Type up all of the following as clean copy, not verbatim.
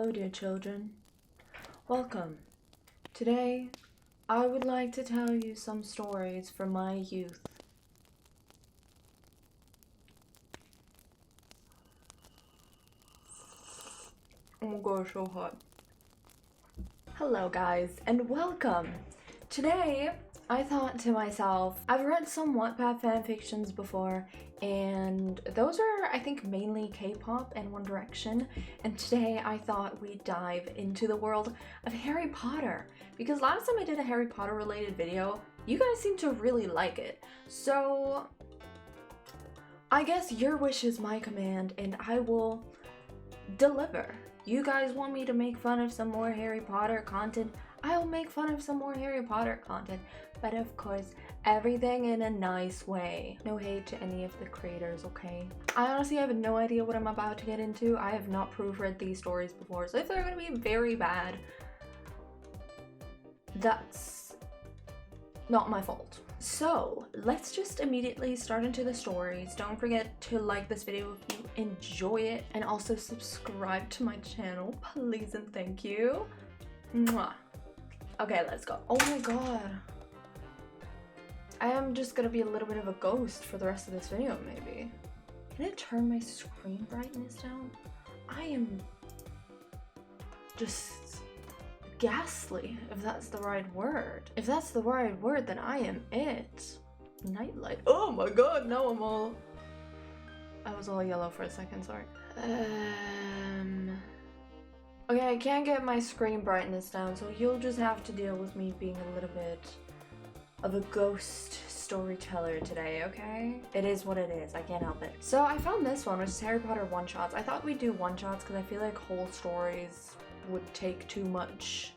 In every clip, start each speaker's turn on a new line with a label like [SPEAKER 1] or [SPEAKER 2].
[SPEAKER 1] Hello, dear children. Welcome. Today, I would like to tell you some stories from my youth. Oh my gosh, so hot. Hello, guys, and welcome. Today, I thought to myself, I've read some Wattpad fanfictions before, and those are, I think, mainly K-pop and One Direction, and today I thought we'd dive into the world of Harry Potter, because last time I did a Harry Potter related video, you guys seemed to really like it, so I guess your wish is my command, and I will deliver. You guys want me to make fun of some more Harry Potter content? I'll make fun of some more Harry Potter content, but of course, everything in a nice way. No hate to any of the creators, okay? I honestly have no idea what I'm about to get into. I have not proofread these stories before, so if they're gonna be very bad, that's not my fault. So let's just immediately start into the stories. Don't forget to like this video if you enjoy it, and also subscribe to my channel, please and thank you. Mwah. Okay, let's go. Oh my god. I am just gonna be a little bit of a ghost for the rest of this video, maybe. Can I turn my screen brightness down? I am just ghastly, if that's the right word. If that's the right word, then I am it. Nightlight. Oh my god, now I'm all... I was all yellow for a second, sorry. Okay, I can't get my screen brightness down, so you'll just have to deal with me being a little bit of a ghost storyteller today, okay? It is what it is, I can't help it. So I found this one, which is Harry Potter one-shots. I thought we'd do one-shots because I feel like whole stories would take too much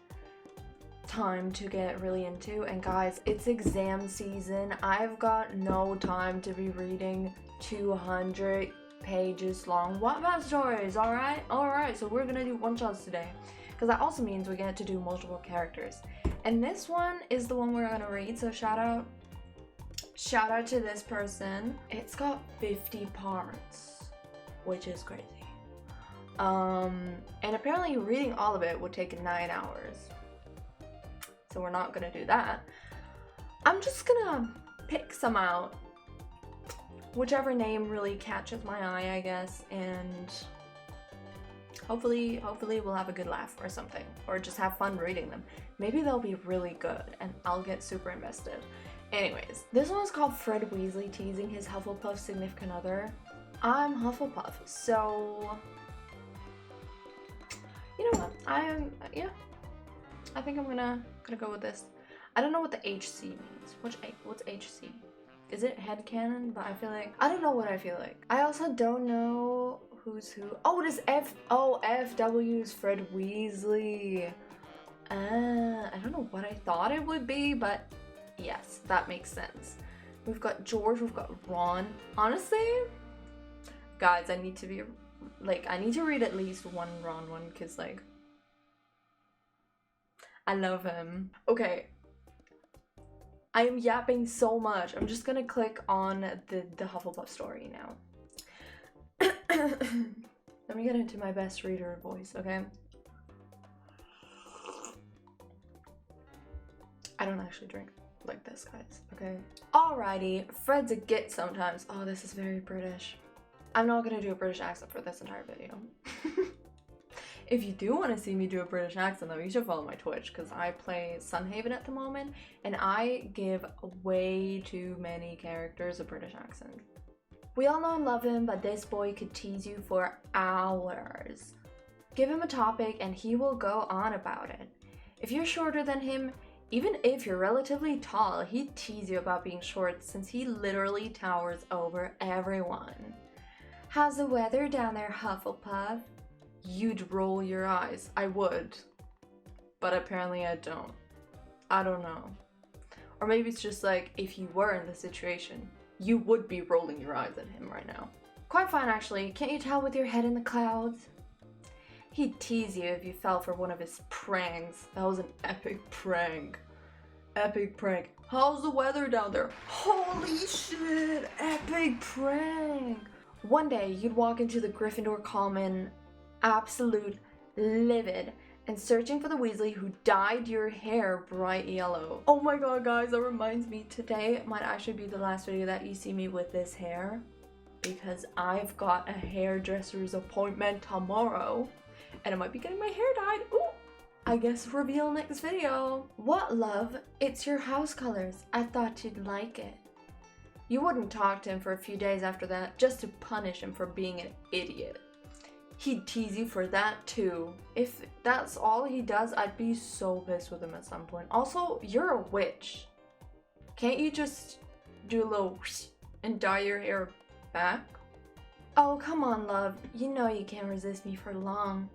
[SPEAKER 1] time to get really into. And guys, it's exam season. I've got no time to be reading 200 pages long Wattpad stories, alright, so we're gonna do one-shots today, because that also means we get to do multiple characters, and this one is the one we're gonna read, so shout out to this person. It's got 50 parts, which is crazy, and apparently reading all of it would take 9 hours, so we're not gonna do that. I'm just gonna pick some out, whichever name really catches my eye, I guess, and hopefully we'll have a good laugh or something, or just have fun reading them. Maybe they'll be really good and I'll get super invested. Anyways, this one's called Fred Weasley teasing his Hufflepuff significant other. I'm Hufflepuff, so you know what? I think I'm gonna go with this. I don't know what the HC means. What's HC? Is it headcanon? But I feel like, I don't know what I feel like. I also don't know who's who. Oh, it is FW's Fred Weasley. I don't know what I thought it would be, but yes, that makes sense. We've got George, we've got Ron. Honestly, guys, I need to read at least one Ron one, because like, I love him. Okay. I am yapping so much. I'm just gonna click on the Hufflepuff story now. Let me get into my best reader voice, okay? I don't actually drink like this, guys, okay? Alrighty, Fred's a git sometimes. Oh, this is very British. I'm not gonna do a British accent for this entire video. If you do want to see me do a British accent, though, you should follow my Twitch, because I play Sunhaven at the moment, and I give way too many characters a British accent. We all know and love him, but this boy could tease you for hours. Give him a topic, and he will go on about it. If you're shorter than him, even if you're relatively tall, he'd tease you about being short, since he literally towers over everyone. How's the weather down there, Hufflepuff? You'd roll your eyes. I would. But apparently I don't. I don't know. Or maybe it's just like, if you were in the situation, you would be rolling your eyes at him right now. Quite fine, actually. Can't you tell with your head in the clouds? He'd tease you if you fell for one of his pranks. That was an epic prank. Epic prank. How's the weather down there? Holy shit! Epic prank! One day, you'd walk into the Gryffindor Common absolute livid, and searching for the Weasley who dyed your hair bright yellow. Oh my god, guys, that reminds me, today might actually be the last video that you see me with this hair, because I've got a hairdresser's appointment tomorrow, and I might be getting my hair dyed. Ooh! I guess reveal next video. What, love? It's your house colors. I thought you'd like it. You wouldn't talk to him for a few days after that, just to punish him for being an idiot. He'd tease you for that too. If that's all he does, I'd be so pissed with him at some point. Also, you're a witch. Can't you just do a little whoosh and dye your hair back? Oh, come on, love. You know you can't resist me for long.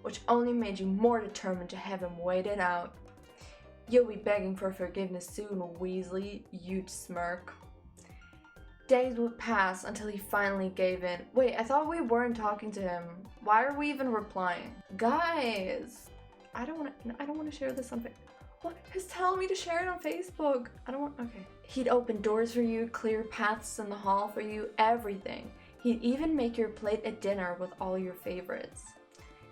[SPEAKER 1] Which only made you more determined to have him wait it out. You'll be begging for forgiveness soon, Weasley, you'd smirk. Days would pass until he finally gave in. Wait, I thought we weren't talking to him. Why are we even replying? Guys, I don't want to share this on Facebook. What? He's telling me to share it on Facebook. I don't want, okay. He'd open doors for you, clear paths in the hall for you, everything. He'd even make your plate at dinner with all your favorites.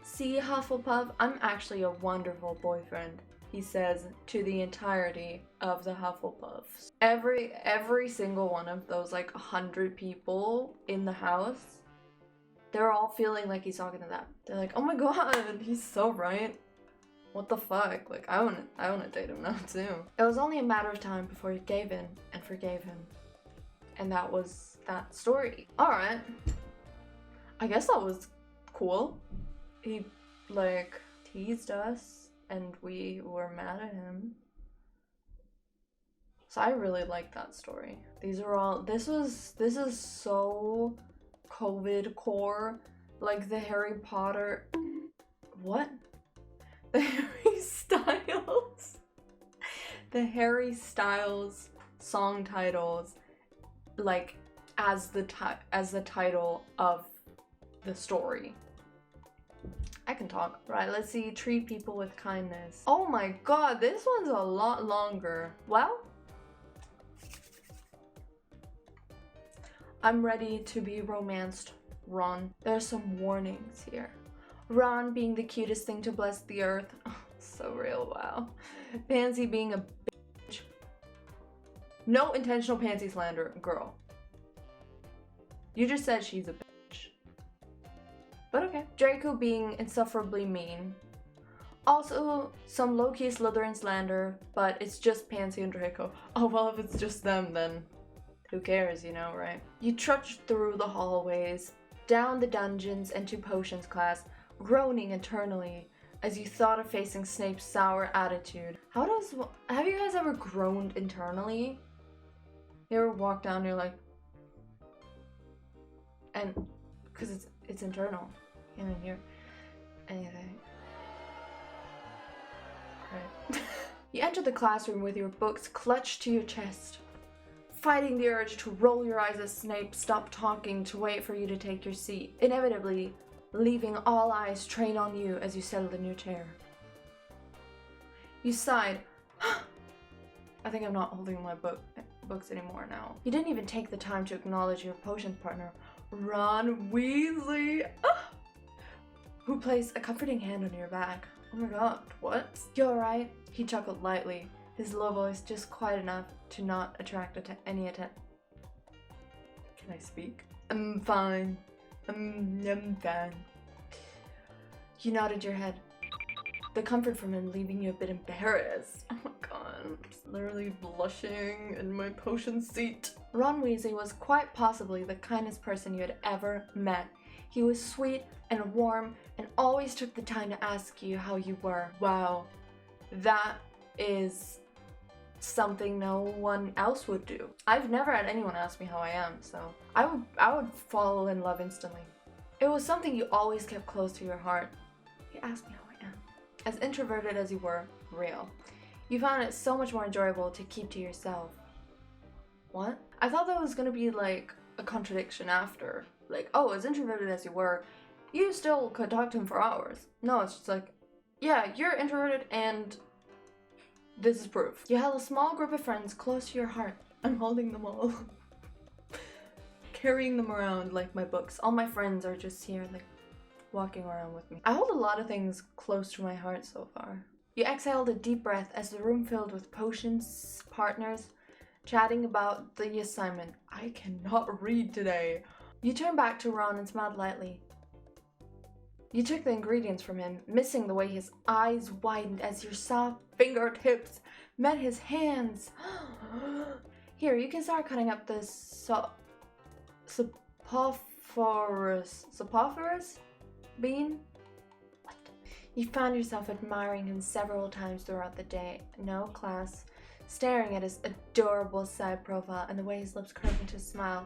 [SPEAKER 1] See, Hufflepuff, I'm actually a wonderful boyfriend, he says to the entirety of the Hufflepuffs. Every single one of those like 100 people in the house, they're all feeling like he's talking to them. They're like, oh my god, he's so right. What the fuck? Like, I wanna date him now too. It was only a matter of time before he gave in and forgave him. And that was that story. Alright. I guess that was cool. He, like, teased us, and we were mad at him. So I really like that story. These are all, this is so COVID core, like the Harry Potter, what? The Harry Styles, the Harry Styles song titles, like, as the title of the story. I can talk. Right, let's see. Treat people with kindness. Oh my god, this one's a lot longer. Well, I'm ready to be romanced, Ron. There's some warnings here. Ron being the cutest thing to bless the earth. Oh, so real, wow. Pansy being a bitch. No intentional Pansy slander, girl. You just said she's a bitch. But okay. Draco being insufferably mean. Also, some low-key Slytherin slander, but it's just Pansy and Draco. Oh, well, if it's just them, then who cares, you know, right? You trudged through the hallways, down the dungeons, and to potions class, groaning internally as you thought of facing Snape's sour attitude. Have you guys ever groaned internally? You ever walk down and you're like, and, because it's internal. Can't even hear anything. Right. You enter the classroom with your books clutched to your chest, fighting the urge to roll your eyes as Snape stopped talking to wait for you to take your seat, inevitably leaving all eyes trained on you as you settled in your chair. You sighed. I think I'm not holding my books anymore now. You didn't even take the time to acknowledge your potions partner, Ron Weasley, who placed a comforting hand on your back. Oh my god, what? You alright? He chuckled lightly, his low voice just quiet enough to not attract any attention. Can I speak? I'm fine. I'm fine. You nodded your head, the comfort from him leaving you a bit embarrassed. Oh my god, I'm just literally blushing in my potion seat. Ron Weasley was quite possibly the kindest person you had ever met. He was sweet and warm and always took the time to ask you how you were. Wow, that is something no one else would do. I've never had anyone ask me how I am, so I would fall in love instantly. It was something you always kept close to your heart. You asked me how I am. As introverted as you were, real, you found it so much more enjoyable to keep to yourself. What? I thought that was gonna be like a contradiction after. Like, oh, as introverted as you were, you still could talk to him for hours. No, it's just like, yeah, you're introverted and this is proof. You held a small group of friends close to your heart. I'm holding them all. Carrying them around like my books. All my friends are just here like, walking around with me. I hold a lot of things close to my heart so far. You exhaled a deep breath as the room filled with potions, partners, chatting about the assignment. I cannot read today. You turned back to Ron and smiled lightly. You took the ingredients from him, missing the way his eyes widened as your soft fingertips met his hands. Here, you can start cutting up the Sapophoros bean? What? You found yourself admiring him several times throughout the day. No class, staring at his adorable side profile and the way his lips curved into a smile.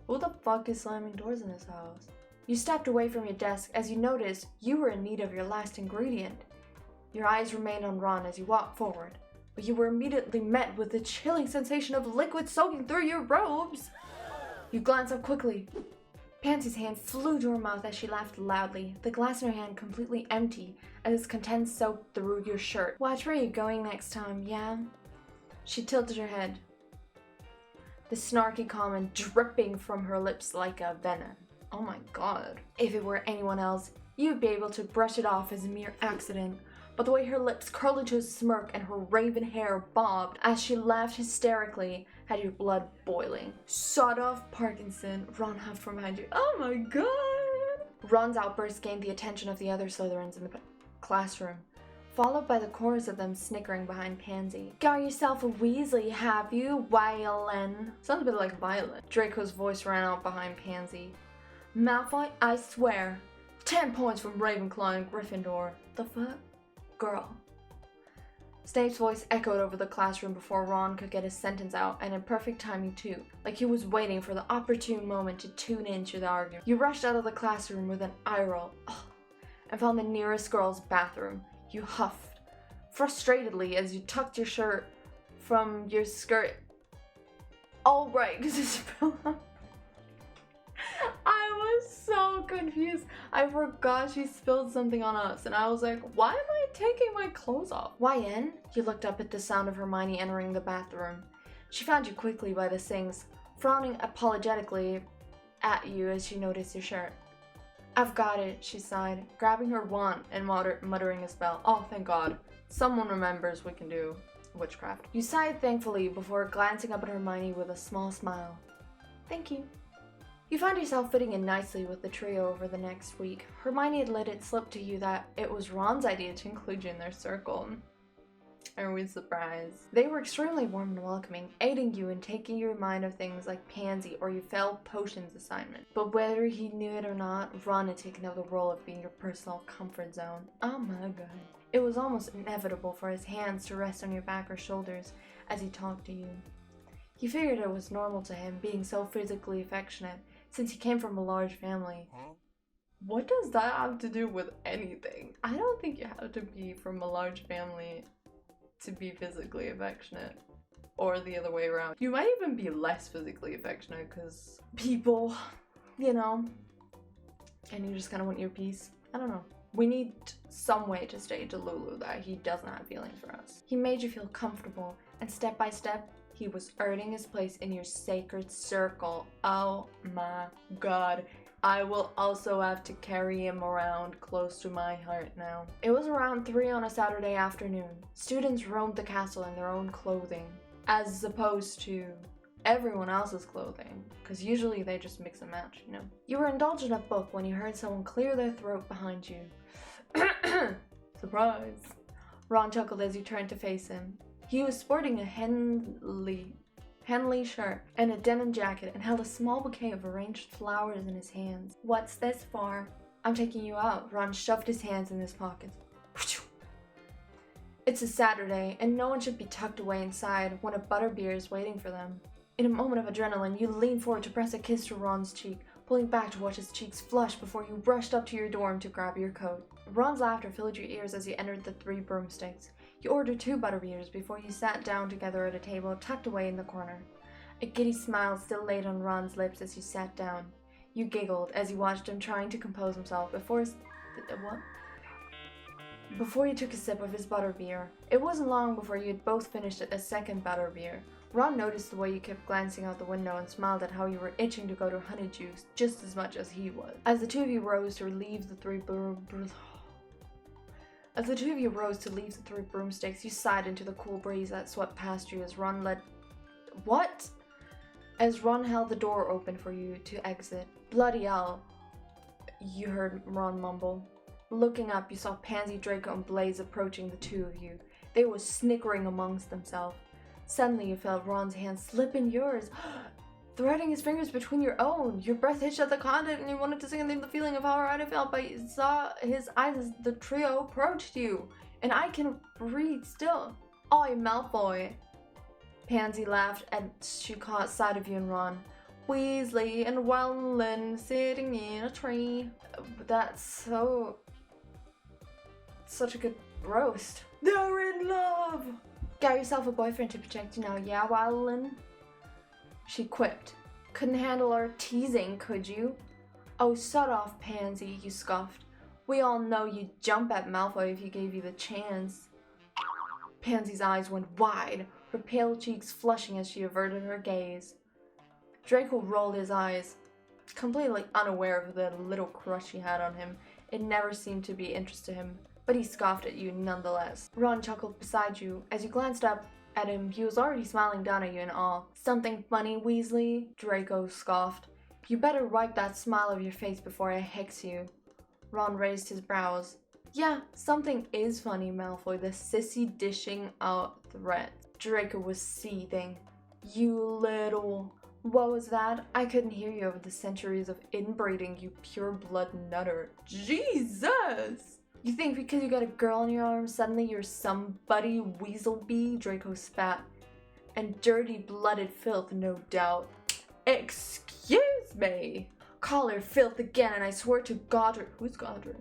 [SPEAKER 1] Who the fuck is slamming doors in this house? You stepped away from your desk as you noticed you were in need of your last ingredient. Your eyes remained on Ron as you walked forward, but you were immediately met with the chilling sensation of liquid soaking through your robes. You glanced up quickly. Pansy's hand flew to her mouth as she laughed loudly, the glass in her hand completely empty as its contents soaked through your shirt. Watch where you're going next time, yeah? She tilted her head, the snarky comment dripping from her lips like a venom. Oh my god. If it were anyone else, you'd be able to brush it off as a mere accident, but the way her lips curled into a smirk and her raven hair bobbed as she laughed hysterically had your blood boiling. Sawed off Parkinson, Ron huffed from behind you. Oh my god! Ron's outburst gained the attention of the other Slytherins in the classroom, followed by the chorus of them snickering behind Pansy. Got yourself a Weasley, have you, Violin? Sounds a bit like violin. Draco's voice ran out behind Pansy. Malfoy, I swear. 10 points from Ravenclaw and Gryffindor. The fuck? Girl. Snape's voice echoed over the classroom before Ron could get his sentence out, and in perfect timing too, like he was waiting for the opportune moment to tune into the argument. You rushed out of the classroom with an eye roll, and found the nearest girl's bathroom. You huffed frustratedly as you tucked your shirt from your skirt. Oh right, because it's I was so confused. I forgot she spilled something on us, and I was like, why am I taking my clothes off? YN? You looked up at the sound of Hermione entering the bathroom. She found you quickly by the sinks, frowning apologetically at you as she noticed your shirt. I've got it, she sighed, grabbing her wand and muttering a spell. Oh, thank God. Someone remembers we can do witchcraft. You sighed thankfully before glancing up at Hermione with a small smile. Thank you. You found yourself fitting in nicely with the trio over the next week. Hermione had let it slip to you that it was Ron's idea to include you in their circle. Are we surprised? They were extremely warm and welcoming, aiding you in taking your mind of things like Pansy or your failed potions assignment. But whether he knew it or not, Ron had taken up the role of being your personal comfort zone. Oh my god. It was almost inevitable for his hands to rest on your back or shoulders as he talked to you. You figured it was normal to him, being so physically affectionate, since he came from a large family. What does that have to do with anything? I don't think you have to be from a large family to be physically affectionate, or the other way around. You might even be less physically affectionate because people, you know, and you just kind of want your peace. I don't know. We need some way to stage to Lulu that he doesn't have feelings for us. He made you feel comfortable, and step by step, he was earning his place in your sacred circle. Oh my god. I will also have to carry him around close to my heart now. It was around 3 on a Saturday afternoon. Students roamed the castle in their own clothing, as opposed to everyone else's clothing, because usually they just mix and match, you know. You were indulging a book when you heard someone clear their throat behind you. Surprise. Ron chuckled as you turned to face him. He was sporting a Henley shirt and a denim jacket and held a small bouquet of arranged flowers in his hands. What's this for? I'm taking you out. Ron shoved his hands in his pockets. It's a Saturday, and no one should be tucked away inside when a butterbeer is waiting for them. In a moment of adrenaline, you leaned forward to press a kiss to Ron's cheek, pulling back to watch his cheeks flush before you rushed up to your dorm to grab your coat. Ron's laughter filled your ears as you entered the 3 broomsticks. You ordered 2 butterbeers before you sat down together at a table tucked away in the corner. A giddy smile still laid on Ron's lips as you sat down. You giggled as you watched him trying to compose himself before you took a sip of his butterbeer. It wasn't long before you had both finished a second butterbeer, Ron noticed the way you kept glancing out the window and smiled at how you were itching to go to Honeyjuice just as much as he was. As the two of you rose to leave the three broomsticks, you sighed into the cool breeze that swept past you as Ron held the door open for you to exit. Bloody hell, you heard Ron mumble. Looking up, you saw Pansy, Draco, and Blaze approaching the two of you. They were snickering amongst themselves. Suddenly, you felt Ron's hand slip in yours, threading his fingers between your own. Your breath hitched at the content, and you wanted to sing and think the feeling of how right it felt, but you saw his eyes as the trio approached you. And I can breathe still. Oi, Malfoy. Pansy laughed as she caught sight of you and Ron. Weasley and Wellin sitting in a tree. That's such a good roast. They're in love! Got yourself a boyfriend to protect you now, yeah, Wellin? She quipped. Couldn't handle our teasing, could you? Oh, shut off, Pansy, you scoffed. We all know you'd jump at Malfoy if he gave you the chance. Pansy's eyes went wide, her pale cheeks flushing as she averted her gaze. Draco rolled his eyes, completely unaware of the little crush she had on him. It never seemed to be interest to him, but he scoffed at you nonetheless. Ron chuckled beside you. As you glanced up at him, he was already smiling down at you in awe. Something funny, Weasley? Draco scoffed. You better wipe that smile off your face before I hex you. Ron raised his brows. Yeah, something is funny, Malfoy, the sissy dishing out threat. Draco was seething. You little... What was that? I couldn't hear you over the centuries of inbreeding, you pure blood nutter. Jesus! You think because you got a girl in your arms, suddenly you're somebody, Weaselby? Draco spat. And dirty blooded filth, no doubt. Excuse me! Call her filth again, and I swear to Godric. Who's Godric?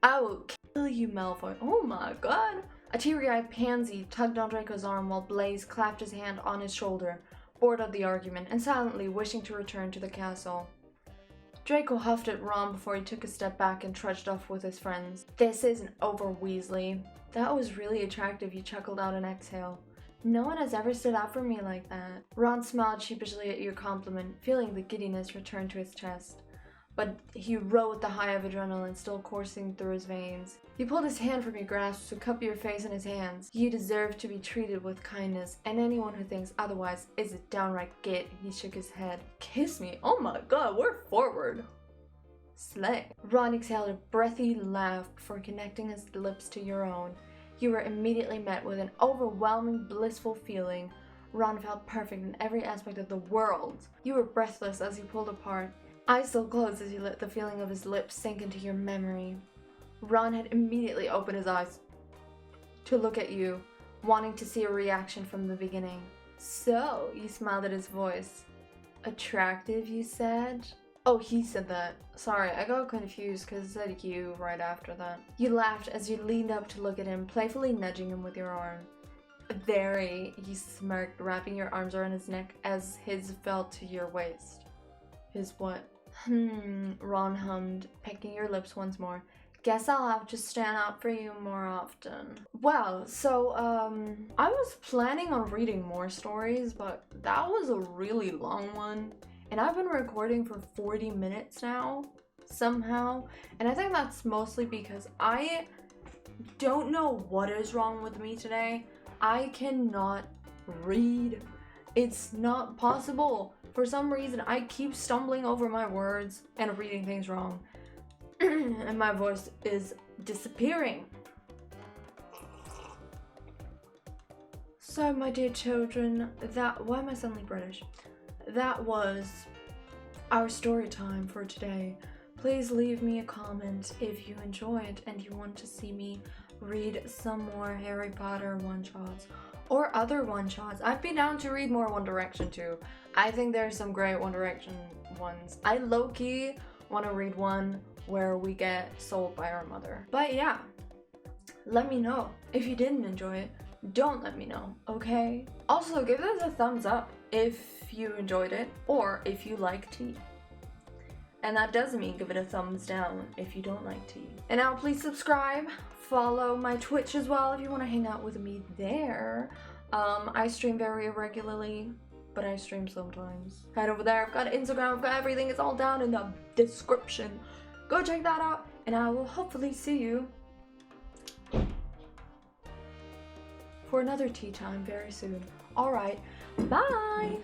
[SPEAKER 1] I will kill you, Malfoy. Oh my god. A teary-eyed Pansy tugged on Draco's arm while Blaze clapped his hand on his shoulder, bored of the argument and silently wishing to return to the castle. Draco huffed at Ron before he took a step back and trudged off with his friends. This isn't over, Weasley. That was really attractive, he chuckled out an exhale. No one has ever stood up for me like that. Ron smiled sheepishly at your compliment, feeling the giddiness return to his chest. But he rode the high of adrenaline still coursing through his veins. He pulled his hand from your grasp to cup your face in his hands. You deserve to be treated with kindness, and anyone who thinks otherwise is a downright git. He shook his head. Kiss me? Oh my god, we're forward. Slay. Ron exhaled a breathy laugh before connecting his lips to your own. You were immediately met with an overwhelming, blissful feeling. Ron felt perfect in every aspect of the world. You were breathless as you pulled apart. Eyes still closed as you let the feeling of his lips sink into your memory. Ron had immediately opened his eyes to look at you, wanting to see a reaction from the beginning. So, you smiled at his voice. Attractive, you said? Oh, he said that. Sorry, I got confused because it said you right after that. You laughed as you leaned up to look at him, playfully nudging him with your arm. Very, he smirked, wrapping your arms around his neck as his fell to your waist. His what? Ron hummed, pecking your lips once more. Guess I'll have to stand up for you more often. Well, so, I was planning on reading more stories, but that was a really long one. And I've been recording for 40 minutes now, somehow. And I think that's mostly because I don't know what is wrong with me today. I cannot read. It's not possible. For some reason, I keep stumbling over my words and reading things wrong. And my voice is disappearing. So, my dear children, why am I suddenly British? That was our story time for today. Please leave me a comment if you enjoyed and you want to see me read some more Harry Potter one-shots or other one-shots. I'd be down to read more One Direction too. I think there's some great One Direction ones. I low-key want to read one where we get sold by our mother. But yeah, let me know if you didn't enjoy it. Don't let me know, okay? Also, give this a thumbs up if you enjoyed it or if you like tea. And that doesn't mean give it a thumbs down if you don't like tea. And now please subscribe, follow my Twitch as well if you want to hang out with me there. I stream very irregularly, but I stream sometimes. Head over there, I've got Instagram, I've got everything, it's all down in the description. Go check that out, and I will hopefully see you for another tea time very soon. Alright, bye!